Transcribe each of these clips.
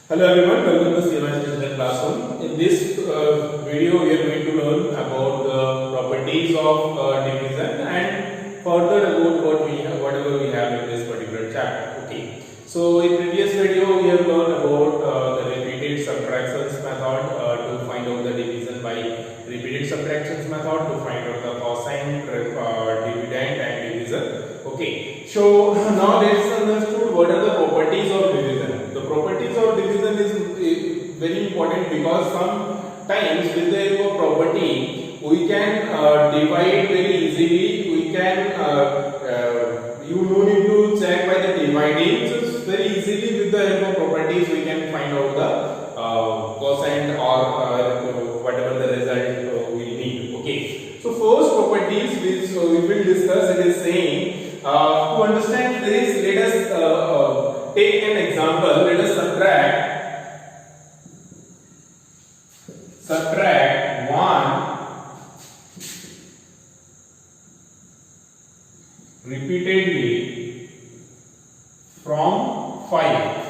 Hello everyone, welcome to CMS Digital Classroom. In this video, we are going to learn about the properties of division and further about whatever we have in this particular chapter. Okay. So in previous video, we have learned about the repeated subtractions method to find out the division by repeated subtractions method to find out the cosine, dividend, and division. Okay. So now let's understood what are the properties of division. The properties of division is very important because sometimes with the help of property we can divide very easily. We can you no need to check by the dividing. So very easily with the help of properties we can find out the cosine or whatever the result we need. Okay. So first properties which we will discuss, it is saying to understand this, let us take an example. Let us subtract 1 repeatedly from 5.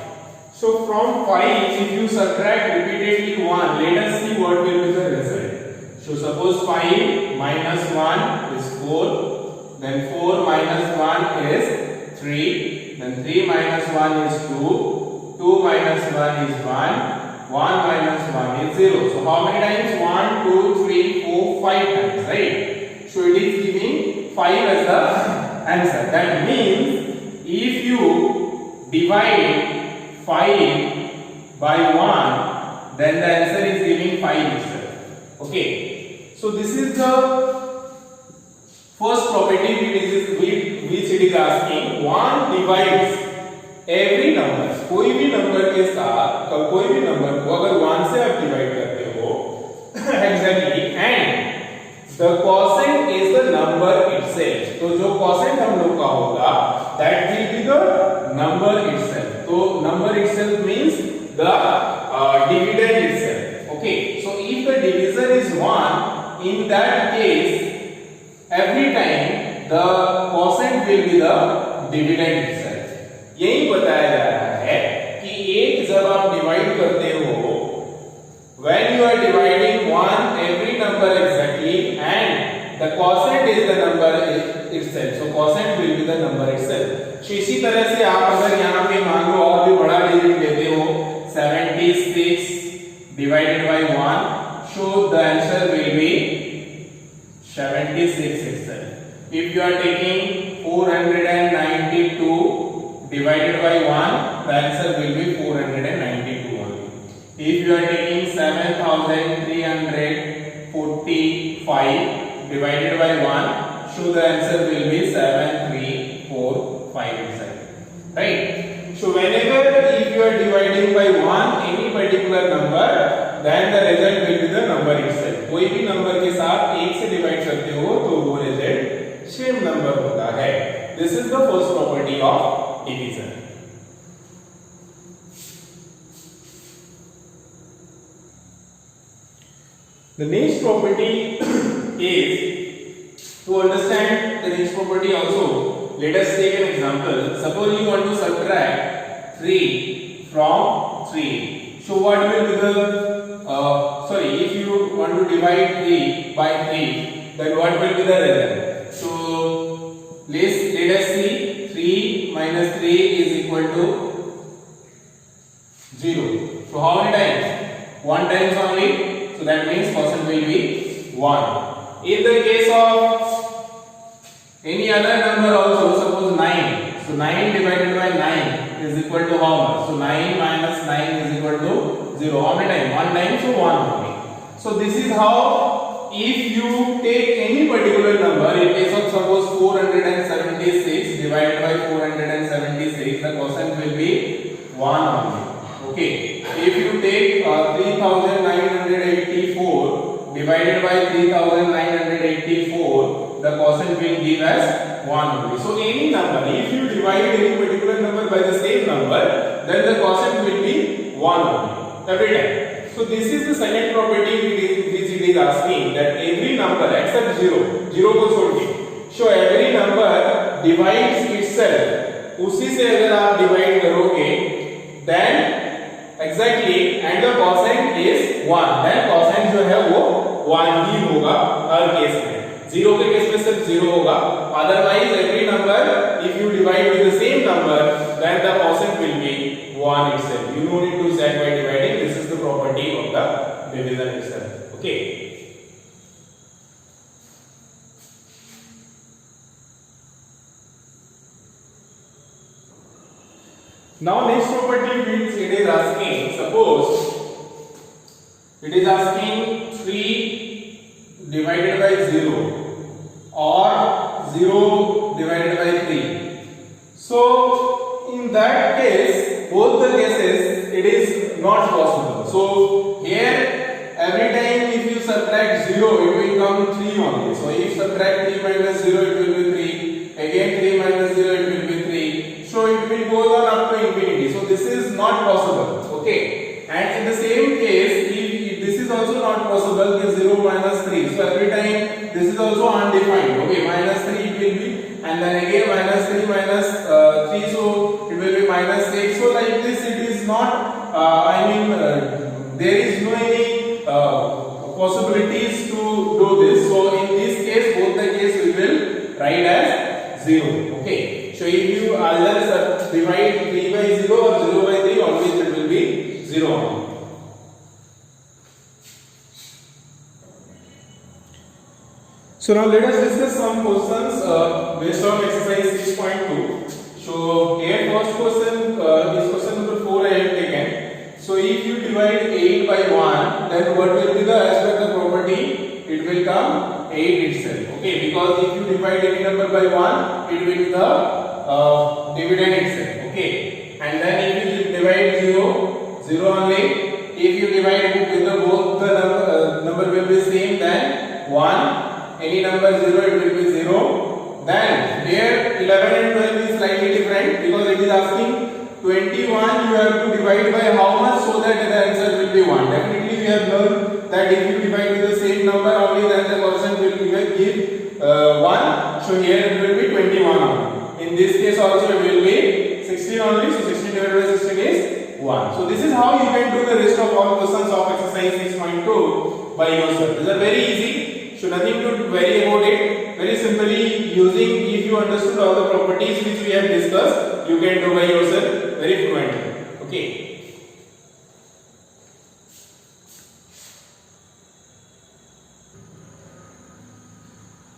So from 5, if you subtract repeatedly 1, let us see what will be the result. So suppose 5 minus 1 is 4, then 4 minus 1 is 3, then 3 minus 1 is 2, 2 minus 1 is 1, 1 minus 1 is 0. So how many times? 1, 2, 3, 4, 5 times, right? So it is giving 5 as the answer. That means if you divide 5 by 1, then the answer is giving 5 itself. Okay. So this is the first property which it is asking. 1 divides every number. कोई भी number के साथ कोई भी number को अगर 1 से आप डिवाइड करते हो exactly, and the quotient is the number itself. तो जो quotient हम लोग का होगा that will be the number itself. तो number itself means the dividend itself. Okay. So if the divisor is 1, in that case every time the quotient will be the dividend itself. यही बताया जा रहा है कि एक जब आप डिवाइड करते हो, when you are dividing one every number exactly and the quotient is the number itself, so quotient will be the number itself. So इसी तरह से आप अगर यहाँ पे मान लो और भी बड़ा डिजिट लेते हो 76 divided by 1, so the answer will be 76 itself. If you are taking 492 divided by 1, the answer will be 492 only. If you are taking 7345 divided by 1, so the answer will be 7345 inside. Right? So whenever if you are dividing by 1 any particular number, then the result will be the number itself. कोई भी number के साथ 1 से divide करते हो तो वो result same number होता है. This is the first property of division. The next property is, to understand the next property also, let us take an example. Suppose you want to subtract 3 from 3. So what will be the, if you want to divide 3 by 3, then what will be the result? So let us see. 3 minus 3 is equal to 0. So how many times? 1 times only. So that means quotient will be 1. In the case of any other number also, suppose 9. So 9 divided by 9 is equal to how much? So 9 minus 9 is equal to 0. How many times? 1 time, so 1 only. So this is how, if you take any particular number, in case of suppose 476 divided by 476, the quotient will be 1 only. Okay. If you take 3984 divided by 3984, the quotient will give as 1 only. So any number, if you divide any particular number by the same number, then the quotient will be 1 only every time. So this is the second property which it is asking, that every number except 0, 0 को छोड़ के, so every number divides itself. उसी से अगर आप divide करोगे, then exactly and the cosine is 1, then cosine जो है वो 1 ही होगा हर केस में। 0 के केस में सिर्फ 0 होगा, otherwise every number if you divide with the same number then the cosine will be 1 itself. You don't need to set by dividing. This is the property of the division itself. Okay. Now next property means it is asking, suppose it is asking 3 divided by 0 or 0 divided by 3. So in that case, both the cases it is not possible. So here every time if you subtract 0 it will come 3 only. So if subtract 3 minus 0 it will be 3, again 3 minus 0 it will be 3. So it will go on up to infinity. So this is not possible. Okay. And in the same case, if this is also not possible, is 0 minus 3. So every time this is also undefined. Okay, minus 3 it will be, and then again minus 3 minus 3. So it will be minus 6. So like this, it is not. There is no any possibilities to do this. So in this case, both the case we will write as 0. Okay. So if you either divide 3 by 0 or 0 by 3, always it will be 0 only. So now let us discuss some questions based on exercise 6.2. So here first question is question number 4 I have taken. So if you divide 8 by 1, then what will be the as per the property? It will come 8 itself. Okay, because if you divide any number by 1, it will be the dividend itself. Okay, and then if you divide 0, 0 only. If you divide with the both the number will be same, then 1. Any number 0 it will be 0. Then here 11 and 12 is slightly different because it is asking 21 you have to divide by how much so that the answer will be 1. Definitely we have learned that if you divide with the same number only then the quotient will give 1. So here it will be 21 only. In this case also it will be 16 only. So 16 divided by 16 is 1. So this is how you can do the rest of all questions of exercise 6.2 by yourself. These are very easy. So nothing to worry about it. Very simply using, if you understood all the properties which we have discussed, you can do by yourself very fluently. Okay.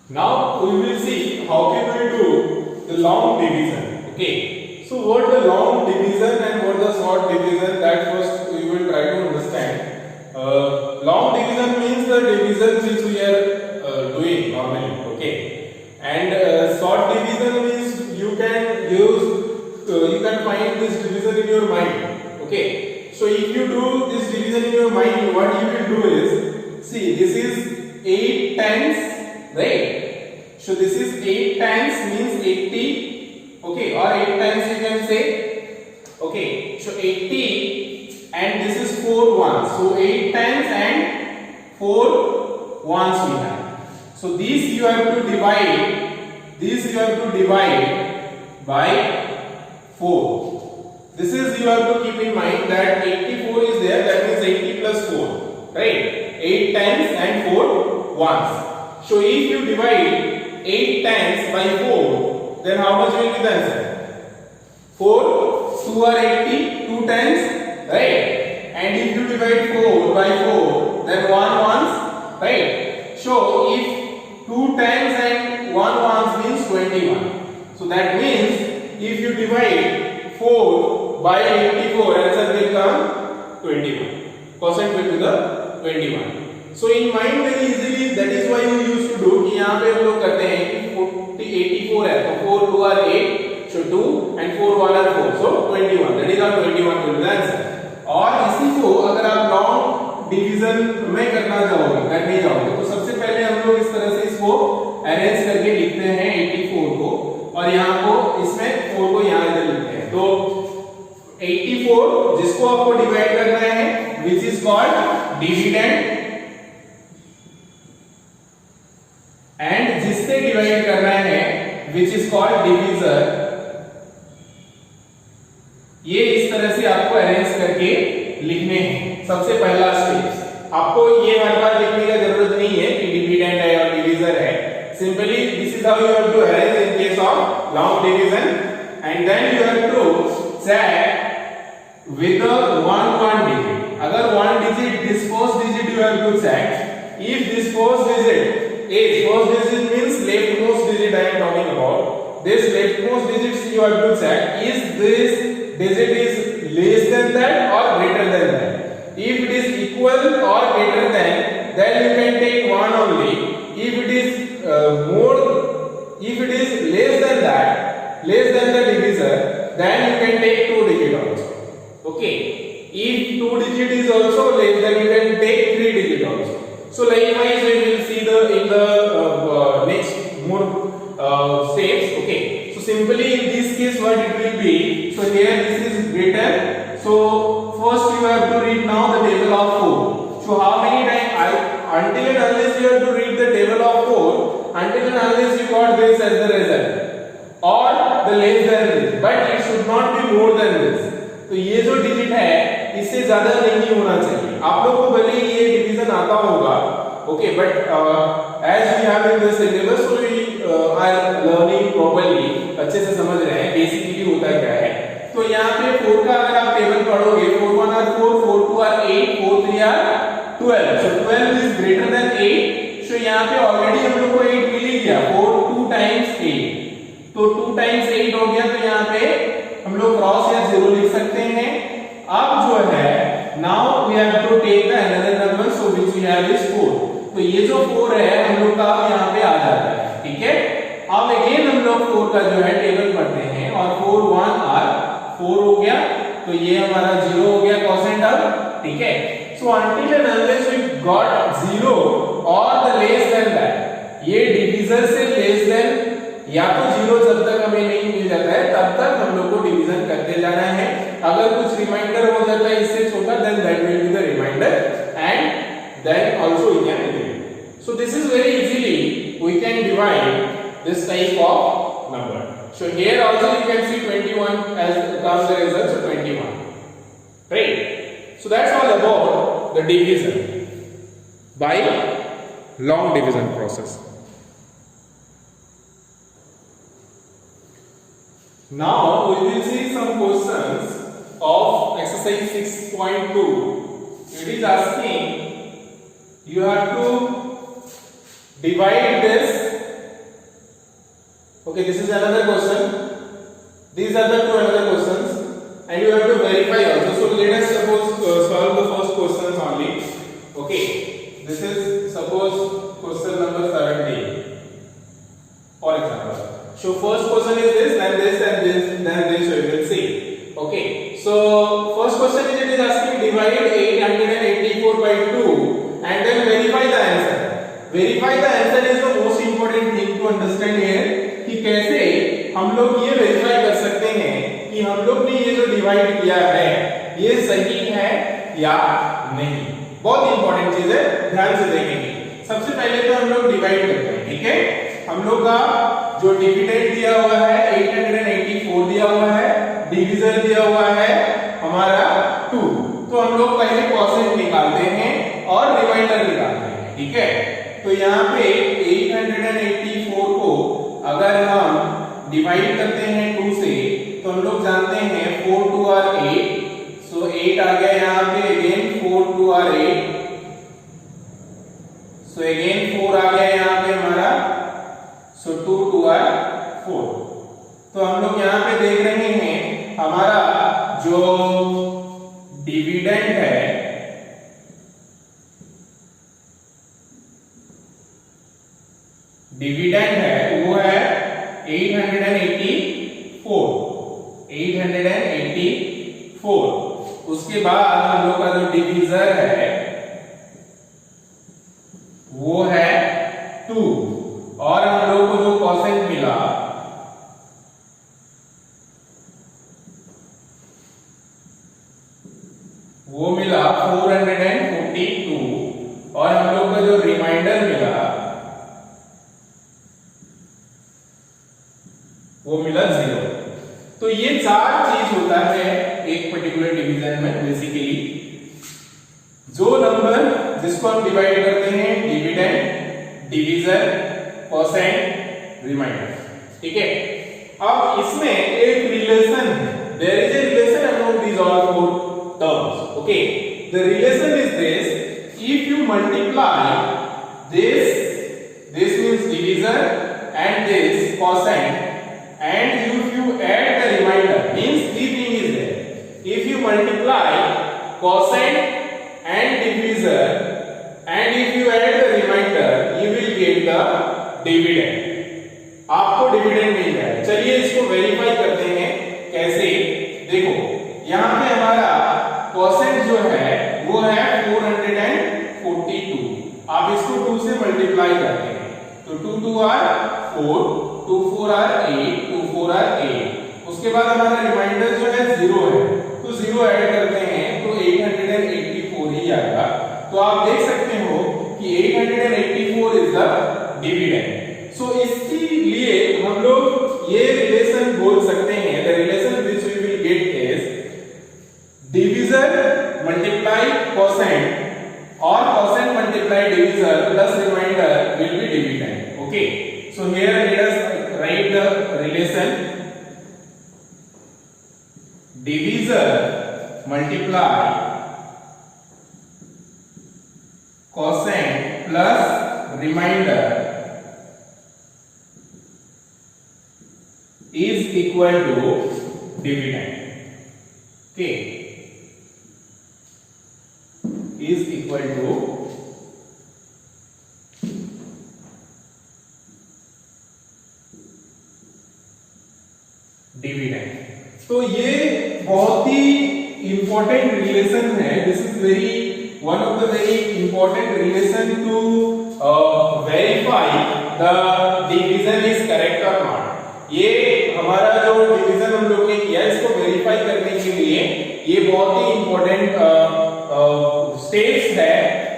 Now we will see how can we do the long division. Okay. So what the long division and what the short division, that first we will try to understand. Long division means the division which we are doing normally. Okay. And short division means you can use, you can find this division in your mind. Okay. So if you do this division in your mind, what you will do is, see, this is 8 tenths, right? So this is 8 tenths means 80, okay, or 8 tenths you can say, okay. So 80 and this is 4 ones. So 8 tenths and 4 ones we have. So these you have to divide, by 4. This is you have to keep in mind that 84 is there, that means 80 plus 4, right? 8 tenths and 4 ones. So if you divide 8 tenths by 4, then how much will be the answer? 4, 2 are 80, 2 tenths, right? And if you divide 4 by 4, then 1 ones, right? So if 2 tenths and 1 ones means 21. So that means if you divide 4 by 84, answer will come 21. Quotient will be the 21. So in mind very easily, that is why we used to do कि यहाँ पे हम लोग करते हैं कि 84 है तो 4 2 are 8, so 2 and 4 1 are 4, so 21. That is how 21 will be the answer. और इसी को अगर आप लॉन्ग डिवीजन में करने जाओगे तो सबसे पहले हम लोग इस तरह से इसको अरेंज करके लिखते हैं 84 को, और यहाँ को इसमें 4 को यहाँ इधर लिखते हैं. तो 84 जिसको आपको डिवाइड करना है which is called dividend, and जिससे डिवाइड करना है which is called divisor. ये इस तरह से आपको अरेंज करके लिखने हैं। सबसे पहला स्टेप, आपको ये हर बार लिखने की जरूरत नहीं है कि डिविडेंड है और डिवीजर है। Simply this is how you have to arrange in case of long division, and then you have to check with the one digit. अगर one digit, this first digit you have to check. If this first digit means leftmost digit I am talking about. This leftmost digit you have to check. Is this digit is less than that or greater than that? If it is equal or greater than, then you can take one only. If it is if it is less than that, less than the divisor, then you can take two digit also. Okay, if two digit is also less, then you can take three digit also. So likewise we will see in the next more steps. Okay, so simply in this case what it will be, so here this is greater, so first you have to read now the table of 4. So how many times until and unless you have to read the table of 4, until and unless you got this as the result or the less than this, but it should not be more than this. तो ये जो digit है इससे ज्यादा नहीं होना चाहिए। आप लोग को भले ही ये डिवीजन आता होगा, okay, but as we have in this syllabus so we are learning properly, अच्छे से समझ रहे हैं बेसिकली होता क्या है। तो यहाँ पे 4 का अगर आप टेबल पढ़ोगे, 4 1 are 4, 4 2 are 8, 4 3 are 12, so 12 is greater than 8। So यहाँ पे ऑलरेडी हम लोग को 8 मिल ही गया, 4 2 टाइम्स 8, तो 2 टाइम्स 8 हो गया, तो यहाँ पे हम लोग क्रॉस या जीरो लिख सकते हैं। अब जो है now we have to take the another number, so which we have is 4। तो ये जो 4 है हम लोग का यहाँ पे आ जाता है, ठीक है। अब अगेन हम लोग 4 का जो है टेबल पढ़ते हैं, और 4 1 आर 4 हो गया, तो ये हमारा 0 हो गया कोसेंट अब, ठीक है। So until and unless we got 0 or the less than that, ये डिवीजर से लेस देन या तो 0 जब तक हमें नहीं मिल जाता है तब तक हम लोग को डिवीजन करते जाना है। अगर कुछ रिमाइंडर हो जाता है इससे छोटा, then that will be the remainder, and then also we can divide. So this is very easily we can divide this type of number. So here also you can see 21 as comes the result, so 21, right? So that's all about the division by long division process. Now we will see some questions of exercise 6.2. It is asking you have to divide this. Okay, this is another question. These are the two another questions, and you have to verify also. So let us suppose solve the first questions only. Okay, this is suppose question number 17, for example. So first question is this, then this, and this, then this. So you will see. Okay. So first question is it is asking divide 884 by 2 and then verify the answer. Verify the answer is the most important thing to understand here. कि कैसे हम लोग ये verify कर सकते हैं कि हम लोग ने ये जो divide किया है ये सही है या नहीं। बहुत इंपॉर्टेंट चीज है, ध्यान से देखेंगे। सबसे पहले तो हम लोग डिवाइड करते हैं, ठीक है। हम लोग का जो डिविडेंड दिया हुआ है 884 दिया हुआ है, डिवीजर दिया हुआ है हमारा 2, तो हम लोग पहले कोसेंट निकालते हैं और रिमाइंडर निकालते हैं, ठीक है। तो यहाँ पे 884 को अगर हम डिवाइड करते हैं 2 से, तो हम लोग जानते हैं 4 2 आर 8, सो 8 आ गया यहाँ पे, अगेन 4 2 आर 8, सो अगेन 4 आ गया यहाँ पे हमारा, सो 2 2 आर 4। तो हम लोग यहाँ पे देख रहे हैं हमारा जो डिविडेंड है वो है 884। उसके बाद हम लोग का जो डिवीजर है वो है 2, और हम लोग को जो कोसेंट मिला वो मिला 442, और हम लोग का जो रिमाइंडर मिला वो मिला 0। तो ये 4 चीज होता है एक पर्टिकुलर डिवीजन में बेसिकली। जो नंबर जिसको हम डिवाइड करते हैं डिविडेंड, डिवीजर, कोसेंट, रिमाइंडर, ठीक है। अब इसमें एक रिलेशन है, there is a relation among these all four terms, okay? The relation is this: if you multiply this means divisor and this quotient, and if you add the remainder, means three thing is there. If you multiply quotient and divisor and if you add the remainder, you will get the dividend. आपको dividend मिल जाएगा। चलिए इसको verify करते हैं कैसे। देखो यहाँ पे हमारा कोसेंट जो है वो है 442। आप इसको 2 से मल्टीप्लाई करते हैं तो 2 2 आर 4, 2 4 आर 8, 2 4 आर 8। उसके बाद हमारा रिमाइंडर जो है 0 है तो 0 ऐड करते हैं तो 884 ही आएगा। तो आप देख सकते हो कि 884 इज द डिविडेंड। सो इसके लिए हम लोग ये रिलेशन बोल सकते हैं, the relation which we will get is divisor multiply quotient और quotient multiply divisor plus remainder will be dividend, okay. So here let us write the relation divisor multiply quotient plus remainder is equal to dividend, okay, is equal to dividend. तो ये बहुत ही important relation है। This is very one of the very important relation to verify the division is correct और not. ये हमारा जो division हम लोग ने किया इसको वेरीफाई करने के लिए ये बहुत ही इंपॉर्टेंट स्टेप्स है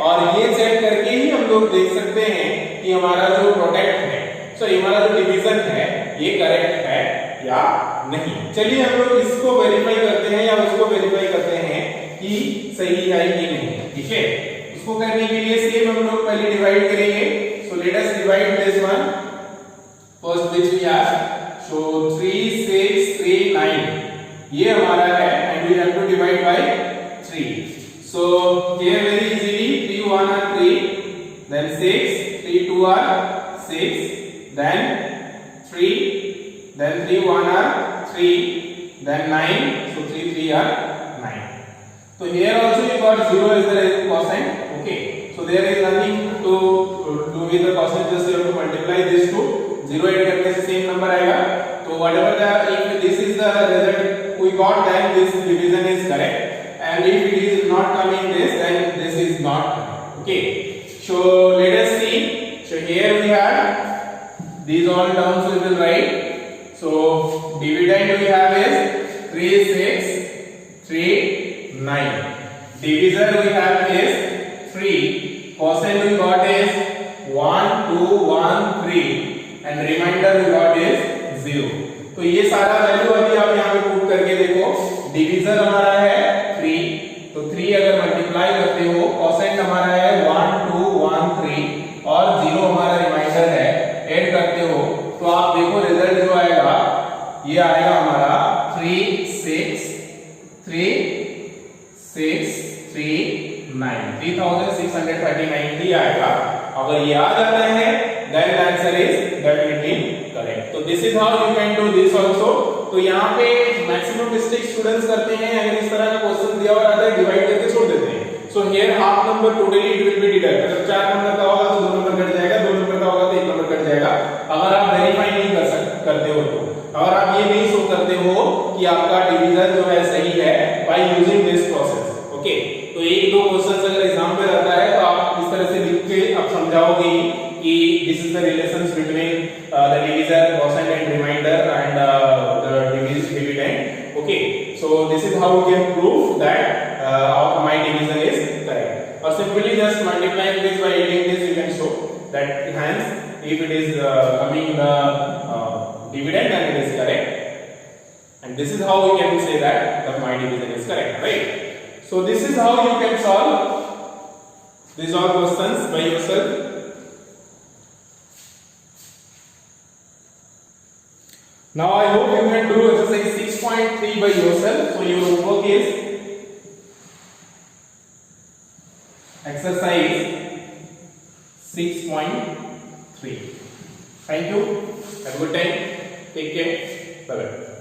और ये चेक करके ही हम लोग देख सकते हैं कि हमारा जो प्रोडक्ट है, सॉरी हमारा जो डिवीजन है ये करेक्ट है या नहीं। चलिए हम लोग इसको वेरीफाई करते हैं या उसको वेरीफाई करते हैं कि सही है कि नहीं, ठीक है। उसको करने के लिए सेम हम लोग पहले डिवाइड करेंगे। So let us divide this one first which we have. So 3 6 3 9 ये हमारा है and we have to divide by 3. So here very easily 3 1 are 3, then 6, 3 2 are 6, then 3, then 3 1 are 3, then 9, so 3 3 are 9. So here also you got 0 as the quotient, okay. So there is nothing to do with the quotient, just you have to multiply these two, 0 add करने से same number आएगा। So whatever the, if this is the result we got, then this division is correct, and if it is not coming this, then this is not, okay. So let us see. So here we have these all terms we will write. So dividend we have is 3 6 3 9, divisor we have is 3, quotient we got is 1 2 1 3, and remainder we got is 0। तो ये सारा value अभी आप यहाँ पे put करके देखो। Divisor हमारा है 3, तो 3 अगर मल्टीप्लाई करते हो, कोसेंट हमारा है 1 2 1 3 और 0 हमारा रिमाइंडर है, ऐड करते हो तो आप देखो रिजल्ट जो आएगा ये आएगा हमारा 3 6 3 6 3 9, 3639 ही आएगा। अगर ये आ जाता है then the answer is definitely correct. So this is how you can do this also. तो यहाँ पे मैक्सिमम मिस्टेक स्टूडेंट्स करते हैं, अगर इस तरह का क्वेश्चन दिया हुआ रहता है डिवाइड करके छोड़ देते हैं। So here half number totally it will be deduct. अगर 4 नंबर का होगा तो 2 नंबर कट जाएगा, 2 नंबर का होगा तो 1 नंबर कट जाएगा। अगर आप वेरीफाई नहीं करते हो तो, अगर आप ये नहीं शो करते हो कि आपका डिवीजन जो है सही है by using this process, okay. तो 1-2 क्वेश्चन अगर एग्जाम पे रहता है तो आप इस तरह से लिख के आप समझाओगे कि this is the relations between the divisor, quotient and remainder and the dividend, okay. So this is how we can prove that my division is correct, or simply just multiplying this by adding this you can show that hence if it is coming the dividend then it is correct, and this is how we can say that my division is correct, right. So this is how you can solve These are questions by yourself. Now I hope you can do exercise 6.3 by yourself. So your homework is exercise 6.3. Thank you. Have a good time. Take care. Bye bye.